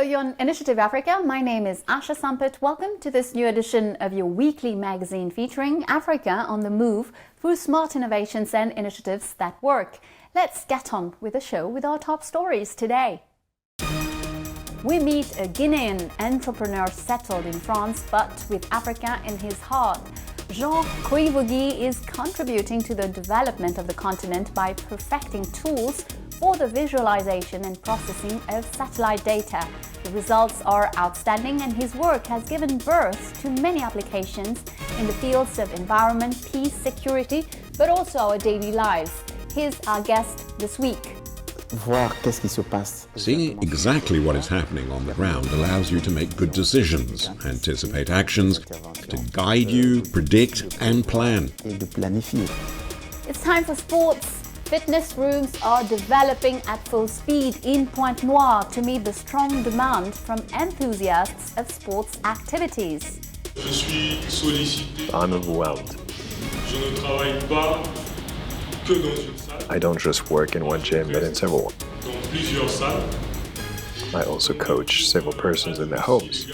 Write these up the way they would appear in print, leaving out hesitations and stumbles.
you're on Initiative Africa. My name is Asha Sampit. Welcome to this new edition of your weekly magazine featuring Africa on the move through smart innovations and initiatives that work. Let's get on with the show with our top stories today. We meet a Guinean entrepreneur settled in France but with Africa in his heart. Jean Koïvogui is contributing to the development of the continent by perfecting tools for the visualization and processing of satellite data. The results are outstanding and his work has given birth to many applications in the fields of environment, peace, security, but also our daily lives. Here's our guest this week. Seeing exactly what is happening on the ground allows you to make good decisions, anticipate actions, to guide you, predict and plan. It's time for sports. Fitness rooms are developing at full speed in Pointe-Noire to meet the strong demand from enthusiasts of sports activities. I'm overwhelmed. I don't just work in one gym, but in several. I also coach several persons in their homes.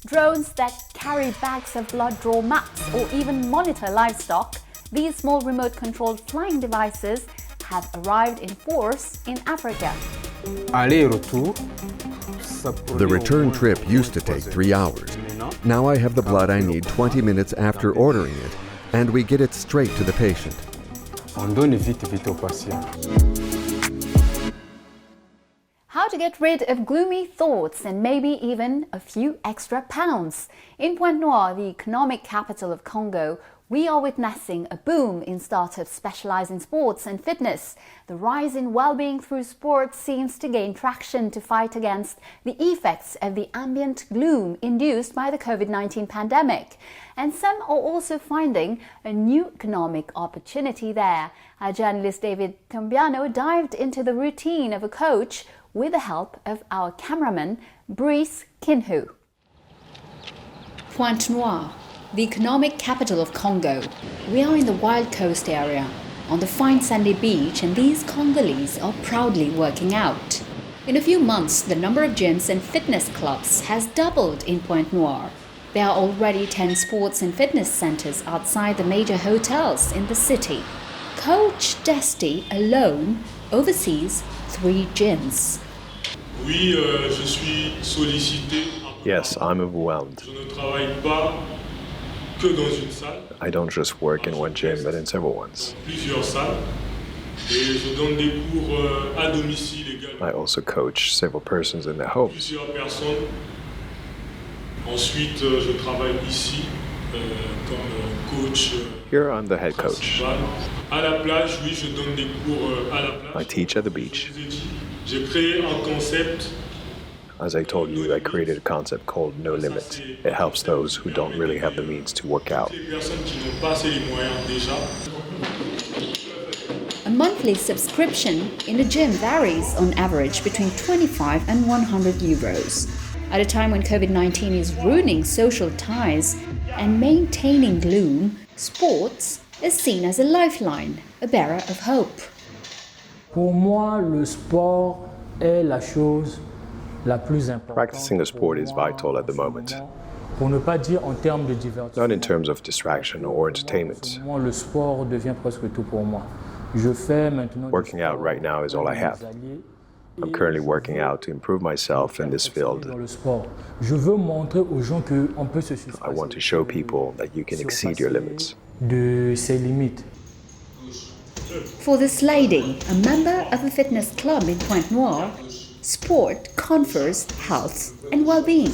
Drones that carry bags of blood draw maps or even monitor livestock, these small remote-controlled flying devices have arrived in force in Africa. The return trip used to take 3 hours. Now I have the blood I need 20 minutes after ordering it, and we get it straight to the patient. How to get rid of gloomy thoughts and maybe even a few extra pounds. In Pointe-Noire, the economic capital of Congo, we are witnessing a boom in startups specialized in sports and fitness. The rise in well-being through sports seems to gain traction to fight against the effects of the ambient gloom induced by the COVID-19 pandemic. And some are also finding a new economic opportunity there. Our journalist David Tombiano dived into the routine of a coach with the help of our cameraman, Brice Kinhu. Pointe-Noire, the economic capital of Congo. We are in the Wild Coast area, on the fine sandy beach, and these Congolese are proudly working out. In a few months, the number of gyms and fitness clubs has doubled in Pointe-Noire. There are already 10 sports and fitness centers outside the major hotels in the city. Coach Desti alone oversees 3 gyms. Yes, I'm overwhelmed. I don't just work in one gym, but in several ones. I also coach several persons in their homes. Here I'm the head coach. I teach at the beach. As I told you, I created a concept called No Limit. It helps those who don't really have the means to work out. A monthly subscription in a gym varies on average between 25 and 100 euros. At a time when COVID-19 is ruining social ties and maintaining gloom, sports is seen as a lifeline, a bearer of hope. Pour moi, le sport est la chose la plus importante. Practicing the sport is vital at the moment. Pour ne pas dire en termes de divertissement. Not in terms of distraction or entertainment. Pour moi, le sport devient presque tout pour moi. Je fais maintenant. Working out right now is all I have. I'm currently working out to improve myself in this field. Je veux montrer aux gens que on peut se surpasser. I want to show people that you can exceed your limits. De ses limites. For this lady, a member of a fitness club in Pointe-Noire, sport confers health and well-being.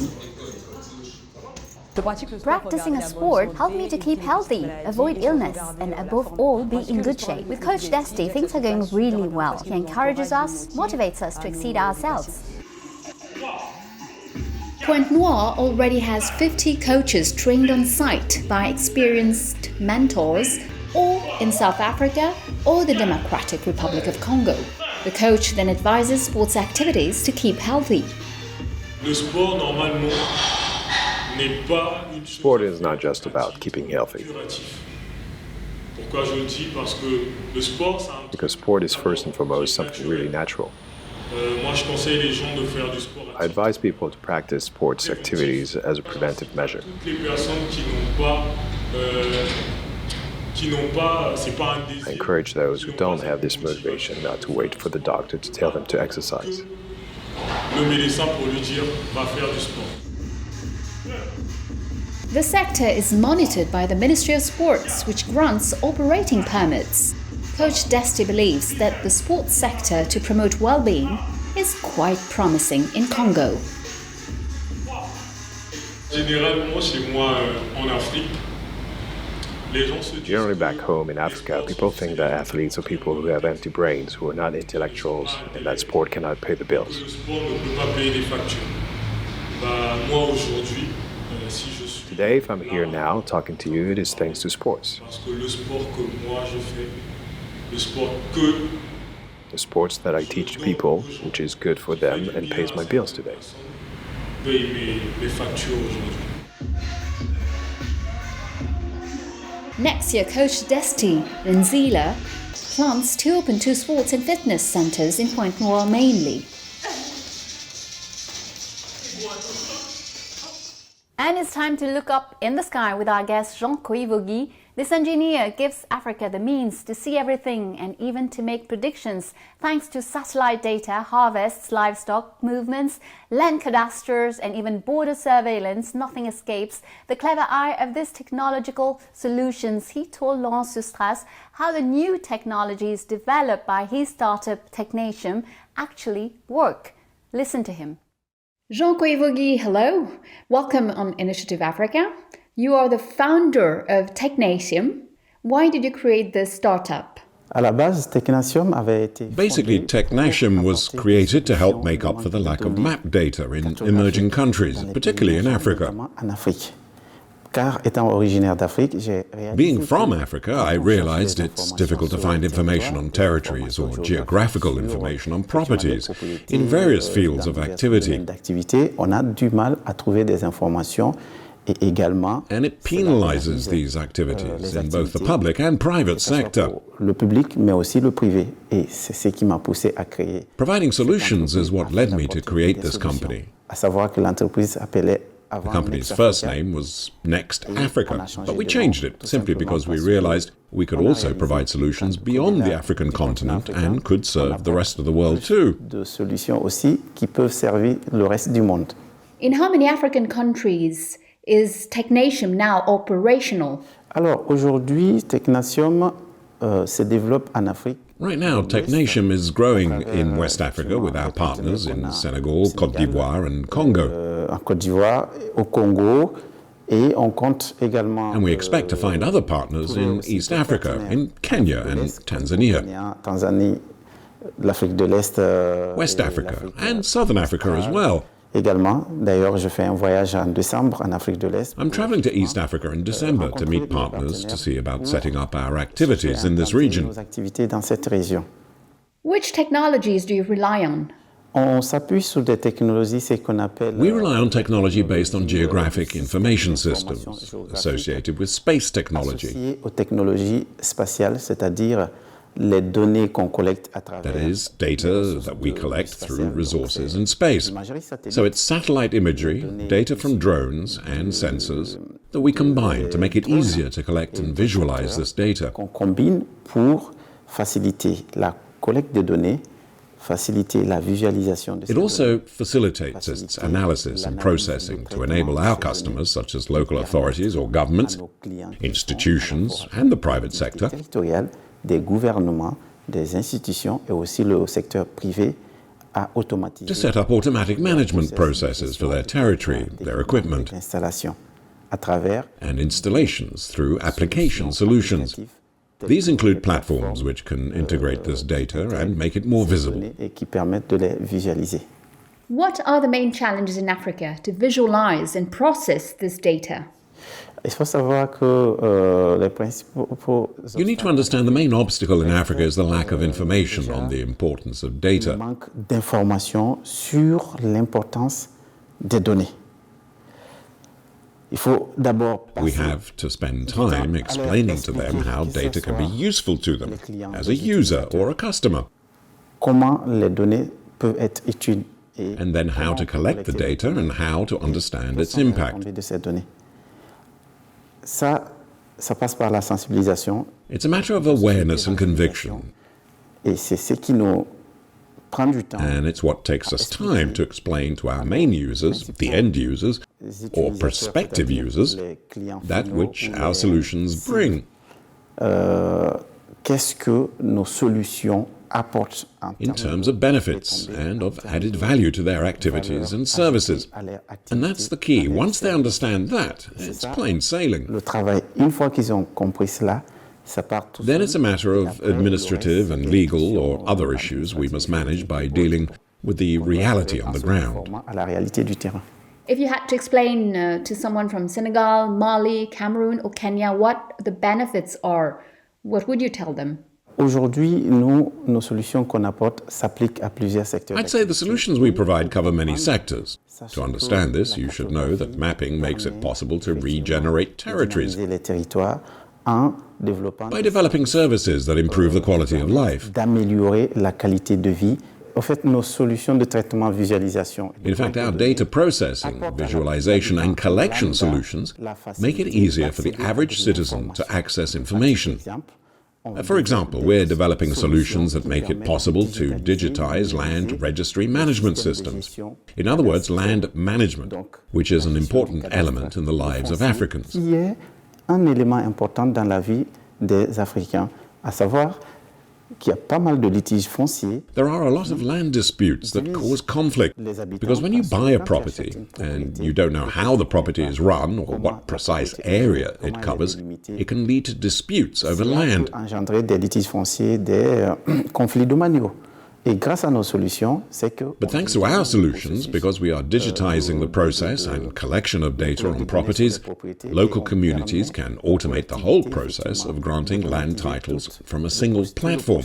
Practicing a sport helped me to keep healthy, avoid illness, and above all, be in good shape. With Coach Desti, things are going really well. He encourages us, motivates us to exceed ourselves. Pointe-Noire already has 50 coaches trained on site by experienced mentors, or in South Africa or the Democratic Republic of Congo. The coach then advises sports activities to keep healthy. Sport is not just about keeping healthy. Because sport is first and foremost something really natural. I advise people to practice sports activities as a preventive measure. I encourage those who don't have this motivation not to wait for the doctor to tell them to exercise. The sector is monitored by the Ministry of Sports, which grants operating permits. Coach Desti believes that the sports sector to promote well-being is quite promising in Congo. Generally back home in Africa, people think that athletes are people who have empty brains, who are not intellectuals, and that sport cannot pay the bills. Today, if I'm here now talking to you, it is thanks to sports. The sports that I teach people, which is good for them and pays my bills today. Next year, Coach Desti Nzila plans to open 2 sports and fitness centers in Pointe-Noire mainly. And it's time to look up in the sky with our guest Jean Koïvogui. This engineer gives Africa the means to see everything and even to make predictions thanks to satellite data, harvests, livestock movements, land cadastres and even border surveillance. Nothing escapes the clever eye of this technological solutions. He told Laurent Sustras how the new technologies developed by his startup Technatium actually work. Listen to him. Jean Koïvogui, hello. Welcome on Initiative Africa. You are the founder of Technatium. Why did you create this startup? Basically, Technatium was created to help make up for the lack of map data in emerging countries, particularly in Africa. Being from Africa, I realized it's difficult to find information on territories or geographical information on properties in various fields of activity. And it penalizes these activities in both the public and private sector. Providing solutions is what led me to create this company. The company's first name was Next Africa, but we changed it simply because we realized we could also provide solutions beyond the African continent and could serve the rest of the world too. In how many African countries is Technatium now operational? Right now, Technatium is growing in West Africa with our partners in Senegal, Côte d'Ivoire and Congo. And we expect to find other partners in East Africa, in Kenya and Tanzania, West Africa and Southern Africa as well. I'm traveling to East Africa in December to meet partners to see about setting up our activities in this region. Which technologies do you rely on? We rely on technology based on geographic information systems associated with space technology. That is, data that we collect through resources in space. So it's satellite imagery, data from drones and sensors that we combine to make it easier to collect and visualize this data. It also facilitates its analysis and processing to enable our customers, such as local authorities or governments, institutions and the private sector, to set up automatic management processes for their territory, their equipment, and installations through application solutions. These include platforms which can integrate this data and make it more visible. What are the main challenges in Africa to visualize and process this data? You need to understand the main obstacle in Africa is the lack of information on the importance of data. We have to spend time explaining to them how data can be useful to them as a user or a customer. peuvent être étudiés. and then how to collect the data and how to understand its impact. De ces données. Ça passe par la sensibilisation. It's a matter of awareness and conviction, Et c'est ce qui nous prend du temps. and it's what takes us time to explain to our main users, the end users, or prospective users, that which our solutions bring. Qu'est-ce que nos solutions apportent In terms of benefits and of added value to their activities and services. And that's the key. Once they understand that, it's plain sailing. Le travail, une fois qu'ils ont compris cela, ça part tout Then seul. it's a matter of administrative and legal or other issues we must manage by dealing with the reality on the ground. À la réalité du terrain. If you had to explain to someone from Senegal, Mali, Cameroon, or Kenya what the benefits are, what would you tell them? Aujourd'hui, nos solutions qu'on apporte s'appliquent à plusieurs secteurs. I'd say the solutions we provide cover many sectors. To understand this, you should know that mapping makes it possible to regenerate territories Les territoires en développant by developing services that improve the quality of life. d'améliorer la qualité de vie. En fait, nos solutions de traitement visualisation. In fact, our data processing, visualization, and collection solutions make it easier for the average citizen to access information. For example, we're developing solutions that make it possible to digitize land registry management systems. In other words, land management, which is an important element in the lives of Africans. Qui est un élément important dans la vie des Africains, à savoir qu'il y a pas mal de litiges fonciers. There are a lot of land disputes that cause conflict, because when you buy a property and you don't know how the property is run or what precise area it covers, it can lead to disputes over land. Engendrer des litiges fonciers, des conflits domaniaux. Et grâce à nos solutions, c'est que... But thanks to our solutions, because we are digitizing the process and collection of data on properties, local communities can automate the whole process of granting land titles from a single platform,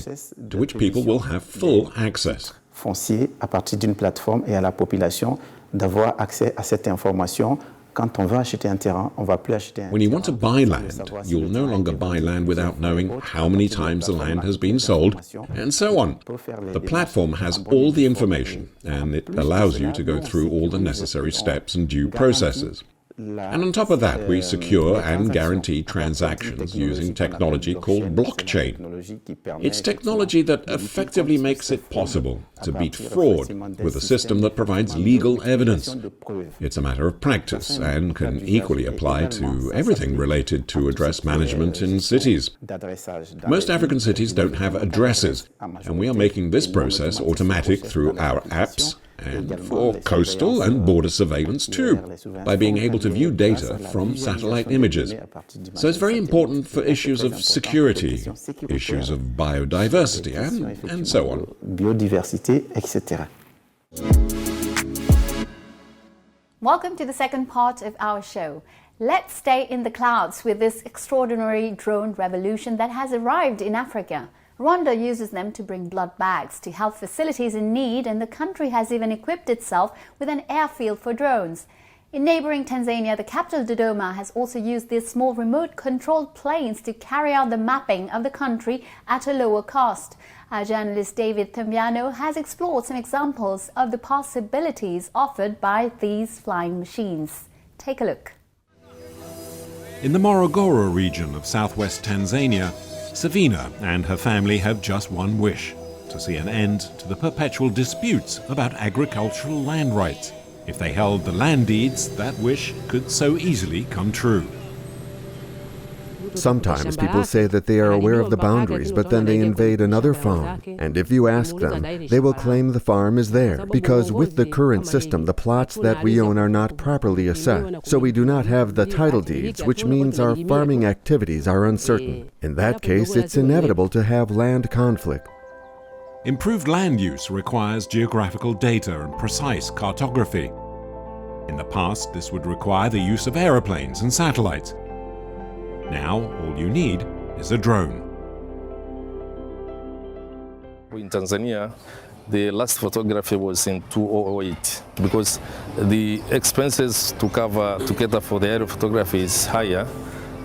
to which people will have full access. Foncier à partir d'une plateforme et à la population d'avoir accès à cette information. Quand on veut acheter un terrain, on va plus acheter un When you want to buy land, you'll no longer buy land without knowing how many times the land has been sold, and so on. The platform has all the information, and it allows you to go through all the necessary steps and due processes. And on top of that, we secure and guarantee transactions using technology called blockchain. It's technology that effectively makes it possible to beat fraud with a system that provides legal evidence. It's a matter of practice and can equally apply to everything related to address management in cities. Most African cities don't have addresses, and we are making this process automatic through our apps, and for coastal and border surveillance too, by being able to view data from satellite images. So it's very important for issues of security, issues of biodiversity, and so on. Biodiversité, etc. Welcome to the second part of our show. Let's stay in the clouds with this extraordinary drone revolution that has arrived in Africa. Rwanda uses them to bring blood bags to health facilities in need, and the country has even equipped itself with an airfield for drones. In neighboring Tanzania, the capital Dodoma has also used these small remote-controlled planes to carry out the mapping of the country at a lower cost. Our journalist David Tambiano has explored some examples of the possibilities offered by these flying machines. Take a look. In the Morogoro region of southwest Tanzania, Savina and her family have just one wish: to see an end to the perpetual disputes about agricultural land rights. If they held the land deeds, that wish could so easily come true. Sometimes people say that they are aware of the boundaries, but then they invade another farm. And if you ask them, they will claim the farm is there, because with the current system, the plots that we own are not properly assessed. So we do not have the title deeds, which means our farming activities are uncertain. In that case, it's inevitable to have land conflict. Improved land use requires geographical data and precise cartography. In the past, this would require the use of aeroplanes and satellites. Now, all you need is a drone. In Tanzania, the last photography was in 2008 because the expenses to cater for the aerial photography is higher,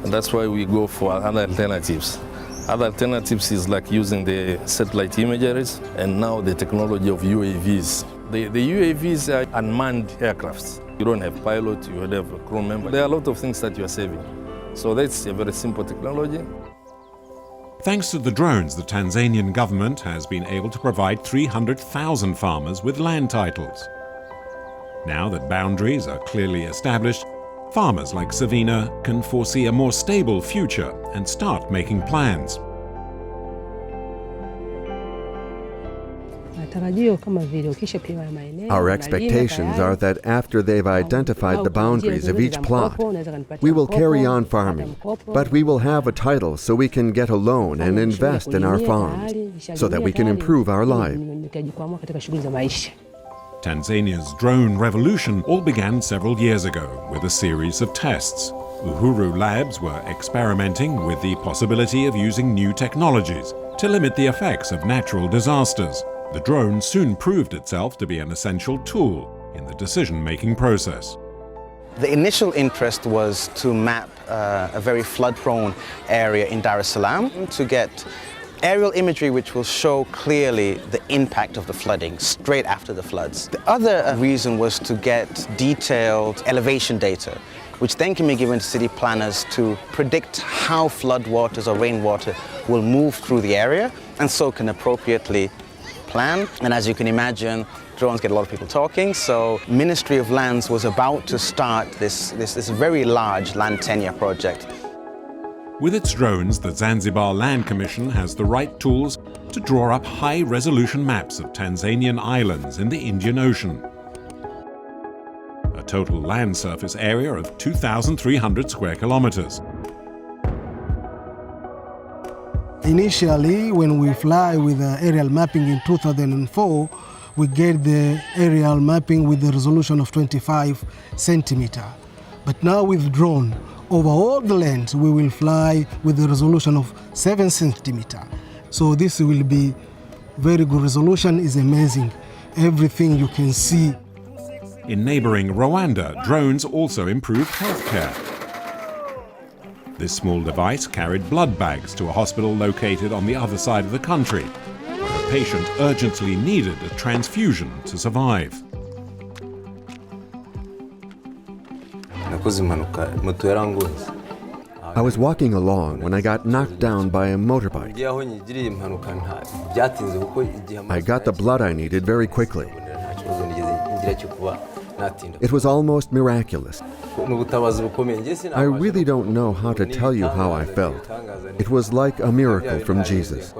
and that's why we go for other alternatives. Other alternatives is like using the satellite imageries and now the technology of UAVs. The UAVs are unmanned aircrafts. You don't have pilot, you don't have a crew member. There are a lot of things that you are saving. So that's a very simple technology. Thanks to the drones, the Tanzanian government has been able to provide 300,000 farmers with land titles. Now that boundaries are clearly established, farmers like Savina can foresee a more stable future and start making plans. Our expectations are that after they've identified the boundaries of each plot, we will carry on farming, but we will have a title so we can get a loan and invest in our farms, so that we can improve our life. Tanzania's drone revolution all began several years ago with a series of tests. Uhuru Labs were experimenting with the possibility of using new technologies to limit the effects of natural disasters. The drone soon proved itself to be an essential tool in the decision-making process. The initial interest was to map a very flood-prone area in Dar es Salaam to get aerial imagery which will show clearly the impact of the flooding straight after the floods. The other reason was to get detailed elevation data, which then can be given to city planners to predict how floodwaters or rainwater will move through the area, and so can appropriately plan. And as you can imagine, drones get a lot of people talking, so Ministry of Lands was about to start this very large land tenure project. With its drones, the Zanzibar Land Commission has the right tools to draw up high-resolution maps of Tanzanian islands in the Indian Ocean. A total land surface area of 2,300 square kilometers. Initially, when we fly with aerial mapping in 2004, we get the aerial mapping with the resolution of 25 centimeter. But now with drone, over all the land, we will fly with the resolution of 7 centimeter. So this will be very good resolution, is amazing. Everything you can see. In neighboring Rwanda, drones also improve healthcare. This small device carried blood bags to a hospital located on the other side of the country, where a patient urgently needed a transfusion to survive. I was walking along when I got knocked down by a motorbike. I got the blood I needed very quickly. It was almost miraculous. I really don't know how to tell you how I felt. It was like a miracle from Jesus.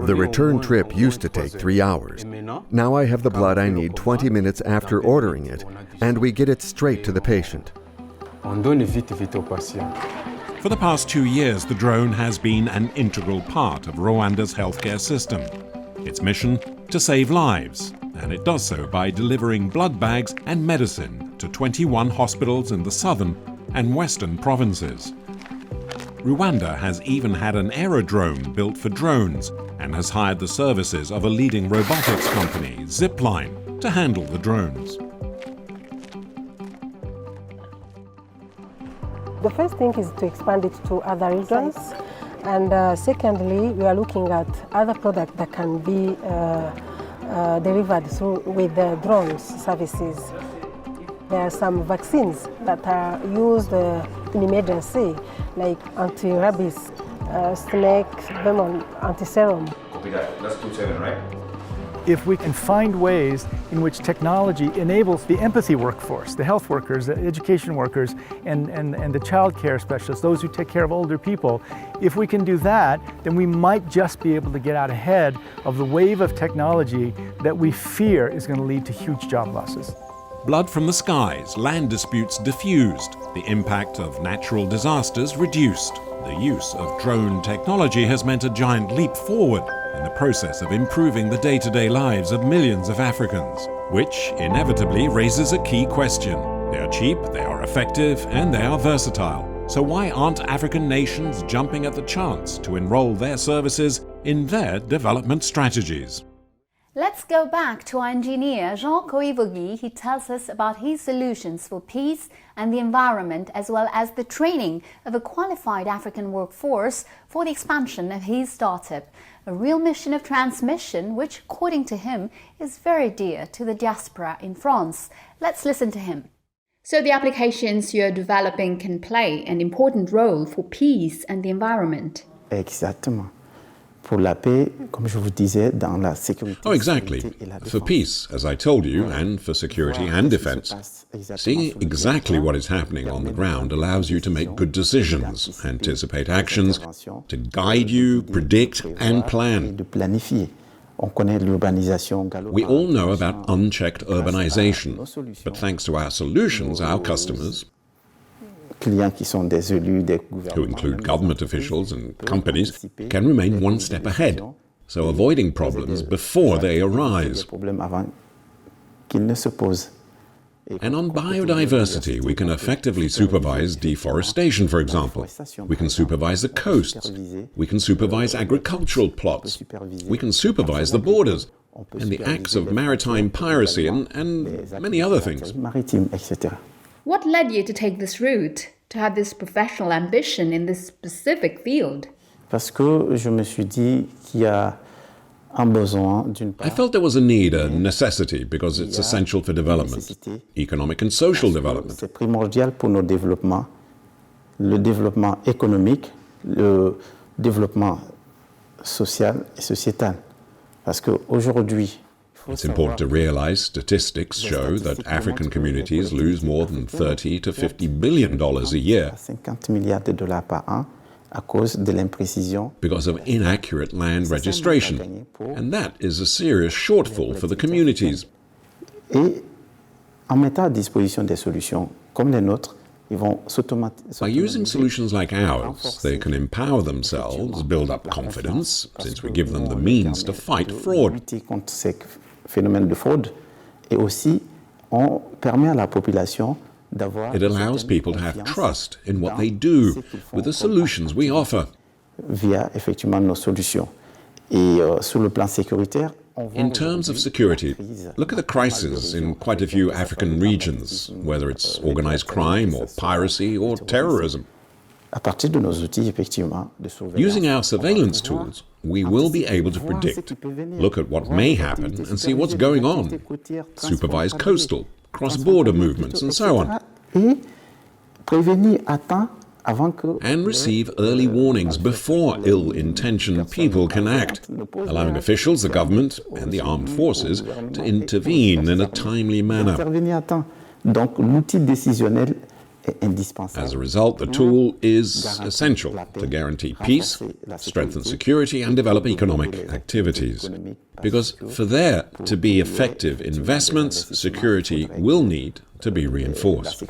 The return trip used to take 3 hours. Now I have the blood I need 20 minutes after ordering it, and we get it straight to the patient. For the past 2 years, the drone has been an integral part of Rwanda's healthcare system. Its mission? To save lives, and it does so by delivering blood bags and medicine to 21 hospitals in the southern and western provinces. Rwanda has even had an aerodrome built for drones and has hired the services of a leading robotics company, Zipline, to handle the drones. The first thing is to expand it to other regions. And secondly, we are looking at other products that can be delivered through with the drones services. There are some vaccines that are used in emergency, like anti-rabies, snake venom, anti-serum. Copy that. Let's do 7, right? If we can find ways in which technology enables the empathy workforce, the health workers, the education workers, and the child care specialists, those who take care of older people, if we can do that, then we might just be able to get out ahead of the wave of technology that we fear is going to lead to huge job losses. Blood from the skies, land disputes diffused, the impact of natural disasters reduced. The use of drone technology has meant a giant leap forward in the process of improving the day-to-day lives of millions of Africans, which inevitably raises a key question. They are cheap, they are effective, and they are versatile. So why aren't African nations jumping at the chance to enroll their services in their development strategies? Let's go back to our engineer, Jean Koïvogui. He tells us about his solutions for peace and the environment, as well as the training of a qualified African workforce for the expansion of his startup. A real mission of transmission, which, according to him, is very dear to the diaspora in France. Let's listen to him. So the applications you're developing can play an important role for peace and the environment. Exactement. Pour la paix, comme je vous disais, dans la sécurité. Oh, exactly. For peace, as I told you, and for security and defense. Seeing exactly what is happening on the ground allows you to make good decisions, anticipate actions, to guide you, predict, and plan. We all know about unchecked urbanization, but thanks to our solutions, our customers, who include government officials and companies, can remain one step ahead, so avoiding problems before they arise. And on biodiversity, we can effectively supervise deforestation, for example. We can supervise the coasts. We can supervise agricultural plots. We can supervise the borders and the acts of maritime piracy and many other things. What led you to take this route, to have this professional ambition in this specific field? Parce que je me suis dit qu'il y a un besoin d'une part. I felt there was a need, a necessity, because it's essential for development, economic and social development. C'est primordial pour nos développements, le développement économique, le développement social et sociétal. Parce qu'aujourd'hui, it's important to realize statistics show that African communities lose more than $30 to $50 billion a year $50 milliards par an à cause de l'imprécision because of inaccurate land registration, and that is a serious shortfall for the communities. Et en mettant à disposition des solutions comme les nôtres, ils vont by using solutions like ours, they can empower themselves, build up confidence, since we give them the means to fight fraud. Phénomène de fraude, et aussi on permet à la population d'avoir. It allows people to have trust in what they do with the solutions we offer. Via effectivement nos solutions. Et sur le plan sécuritaire, in terms of security, look at the crisis in quite a few African regions, whether it's organized crime or piracy or terrorism. À partir de nos outils, effectivement, de using our surveillance tools, we will be able to predict, look at what may happen and see what's going on, supervise coastal, cross-border movements and so on, and receive early warnings before ill-intentioned people can act, allowing officials, the government and the armed forces to intervene in a timely manner. Donc, l'outil décisionnel. As a result, the tool is essential to guarantee peace, strengthen security, and develop economic activities. Because for there to be effective investments, security will need to be reinforced.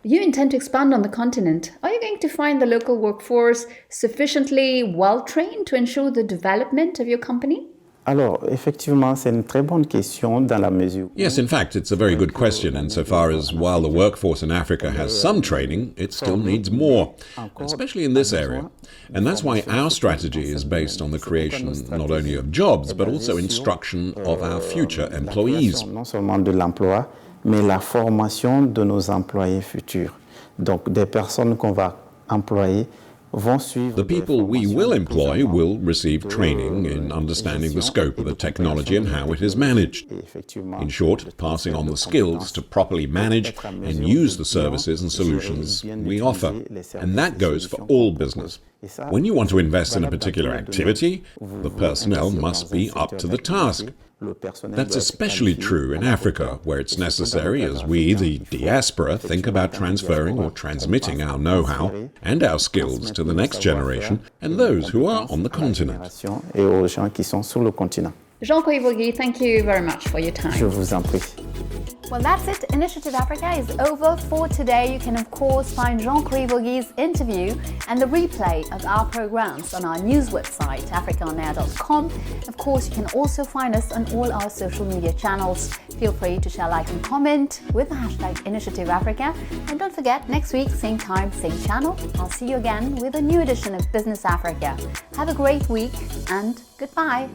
You intend to expand on the continent. Are you going to find the local workforce sufficiently well-trained to ensure the development of your company? Alors, effectivement, c'est une très bonne question dans la mesure. Yes, in fact, it's a very good question insofar as while the workforce in Africa has some training, it still needs more, especially in this area. And that's why our strategy is based on the creation not only of jobs, but also instruction of our future employees. Non seulement de l'emploi, mais la formation de nos employés futurs. Donc, des personnes qu'on va employer. The people we will employ will receive training in understanding the scope of the technology and how it is managed. In short, passing on the skills to properly manage and use the services and solutions we offer. And that goes for all business. When you want to invest in a particular activity, the personnel must be up to the task. That's especially true in Africa, where it's necessary as we, the diaspora, think about transferring or transmitting our know-how and our skills to the next generation and those who are on the continent. Jean Koïvogui, thank you very much for your time. Je vous en prie. Well, that's it. Initiative Africa is over for today. You can, of course, find Jean Koïvogui's interview and the replay of our programs on our news website, africaonair.com. Of course, you can also find us on all our social media channels. Feel free to share, like, and comment with the hashtag Initiative Africa. And don't forget, next week, same time, same channel, I'll see you again with a new edition of Business Africa. Have a great week and goodbye.